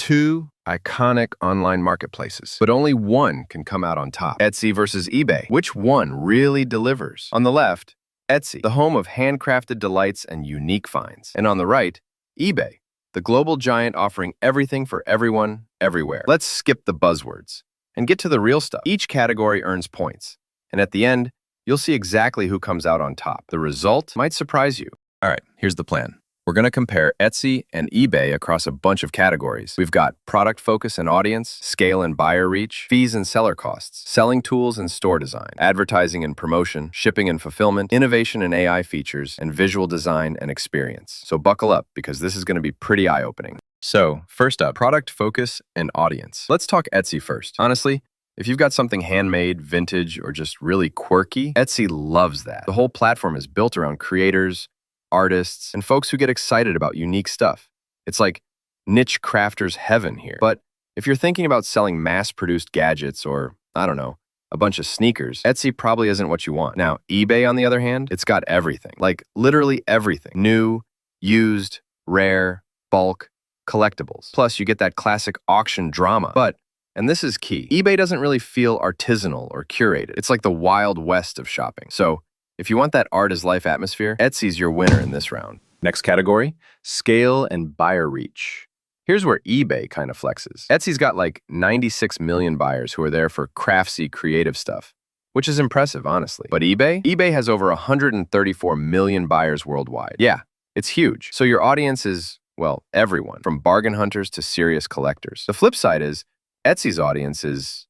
two iconic online marketplaces, but only one can come out on top. Etsy versus eBay. Which one really delivers? On the left, Etsy, the home of handcrafted delights and unique finds. And on the right, eBay, the global giant offering everything for everyone, everywhere. Let's skip the buzzwords and get to the real stuff. Each category earns points, and at the end, you'll see exactly who comes out on top. The result might surprise you. All right, here's the plan. We're going to compare Etsy and eBay across a bunch of categories. We've got product focus and audience, scale and buyer reach, fees and seller costs, selling tools and store design, advertising and promotion, shipping and fulfillment, innovation and AI features, and visual design and experience. So buckle up, because this is going to be pretty eye-opening. So first up, product focus and audience. Let's talk Etsy first. Honestly, if you've got something handmade, vintage, or just really quirky, Etsy loves that. The whole platform is built around creators, artists, and folks who get excited about unique stuff. It's like niche crafters heaven here. But if you're thinking about selling mass-produced gadgets or, I don't know, a bunch of sneakers, Etsy probably isn't what you want. Now, eBay, on the other hand, it's got everything. Like, literally everything. New, used, rare, bulk, collectibles. Plus, you get that classic auction drama. But, and this is key, eBay doesn't really feel artisanal or curated. It's like the Wild West of shopping. So, if you want that art is life atmosphere, Etsy's your winner in this round. Next category, scale and buyer reach. Here's where eBay kind of flexes. Etsy's got like 96 million buyers who are there for craftsy, creative stuff, which is impressive, honestly. But eBay? eBay has over 134 million buyers worldwide. Yeah, it's huge. So your audience is, well, everyone, from bargain hunters to serious collectors. The flip side is, Etsy's audience is,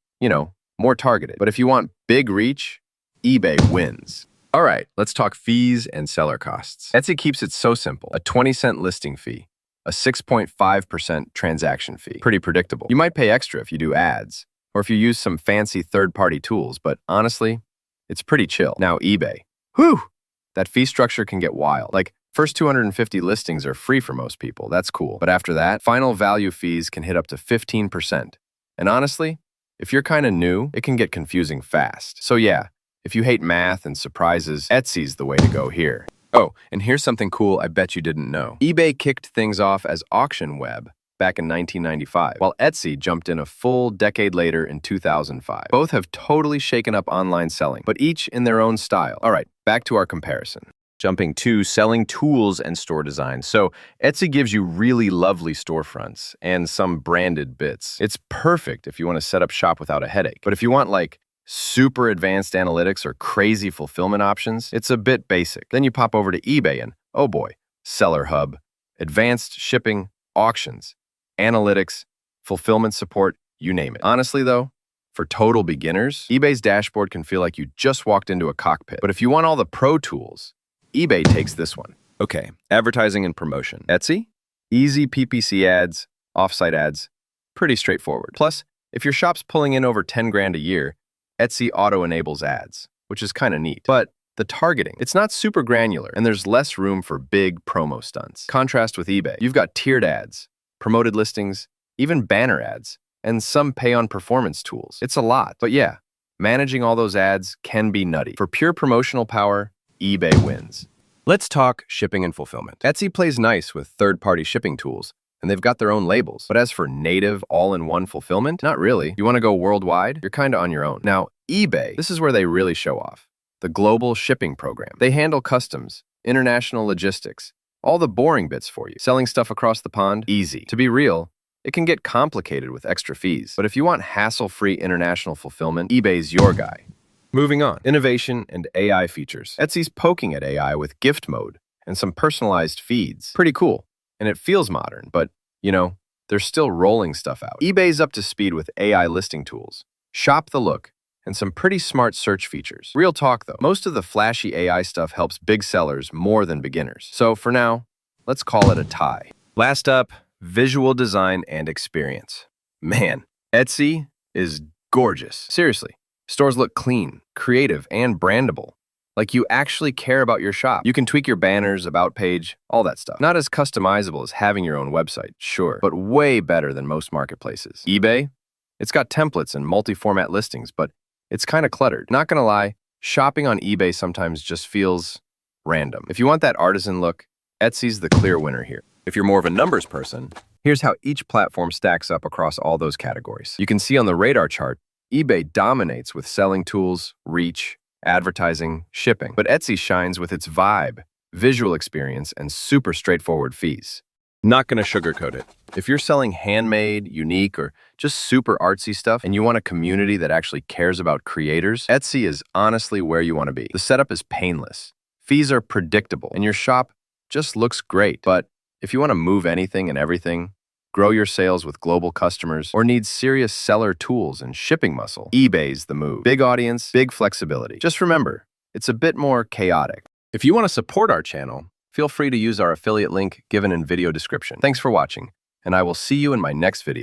more targeted. But if you want big reach, eBay wins. All right, let's talk fees and seller costs. Etsy keeps it so simple. A 20-cent listing fee, a 6.5% transaction fee. Pretty predictable. You might pay extra if you do ads, or if you use some fancy third-party tools, but honestly, it's pretty chill. Now, eBay. Whew! That fee structure can get wild. Like, first 250 listings are free for most people. That's cool. But after that, final value fees can hit up to 15%. And honestly, if you're kind of new, it can get confusing fast. So yeah, if you hate math and surprises, Etsy's the way to go here. Oh, and here's something cool I bet you didn't know. eBay kicked things off as auction web back in 1995, while Etsy jumped in a full decade later in 2005. Both have totally shaken up online selling, but each in their own style. All right, back to our comparison. Jumping to selling tools and store design. So Etsy gives you really lovely storefronts and some branded bits. It's perfect if you want to set up shop without a headache. But if you want like super advanced analytics or crazy fulfillment options, it's a bit basic. Then you pop over to eBay and, oh boy, Seller Hub, advanced shipping, auctions, analytics, fulfillment support, you name it. Honestly though, for total beginners, eBay's dashboard can feel like you just walked into a cockpit. But if you want all the pro tools, eBay takes this one. Okay, advertising and promotion. Etsy? Easy PPC ads, offsite ads, pretty straightforward. Plus, if your shop's pulling in over 10 grand a year, Etsy auto-enables ads, which is kind of neat. But the targeting, it's not super granular, and there's less room for big promo stunts. Contrast with eBay. You've got tiered ads, promoted listings, even banner ads, and some pay-on-performance tools. It's a lot. But yeah, managing all those ads can be nutty. For pure promotional power, eBay wins. Let's talk shipping and fulfillment. Etsy plays nice with third-party shipping tools, and they've got their own labels. But as for native, all-in-one fulfillment, not really. You want to go worldwide? You're kind of on your own. Now, eBay, this is where they really show off. The global shipping program. They handle customs, international logistics, all the boring bits for you. Selling stuff across the pond? Easy. To be real, it can get complicated with extra fees. But if you want hassle-free international fulfillment, eBay's your guy. Moving on, innovation and AI features. Etsy's poking at AI with gift mode and some personalized feeds. Pretty cool. And it feels modern, but, they're still rolling stuff out. eBay's up to speed with AI listing tools, shop the look, and some pretty smart search features. Real talk, though, most of the flashy AI stuff helps big sellers more than beginners. So for now, let's call it a tie. Last up, visual design and experience. Man, Etsy is gorgeous. Seriously, stores look clean, creative, and brandable. Like you actually care about your shop. You can tweak your banners, about page, all that stuff. Not as customizable as having your own website, sure, but way better than most marketplaces. eBay? It's got templates and multi-format listings, but it's kind of cluttered. Not gonna lie, shopping on eBay sometimes just feels random. If you want that artisan look, Etsy's the clear winner here. If you're more of a numbers person, Here's how each platform stacks up across all those categories. You can see on the radar chart, eBay dominates with selling tools, reach, advertising, shipping. But Etsy shines with its vibe, visual experience, and super straightforward fees. Not gonna sugarcoat it. If you're selling handmade, unique, or just super artsy stuff, and you want a community that actually cares about creators, Etsy is honestly where you want to be. The setup is painless. Fees are predictable, and your shop just looks great. But if you want to move anything and everything, grow your sales with global customers, or need serious seller tools and shipping muscle, eBay's the move. Big audience, big flexibility. Just remember, it's a bit more chaotic. If you want to support our channel, feel free to use our affiliate link given in video description. Thanks for watching, and I will see you in my next video.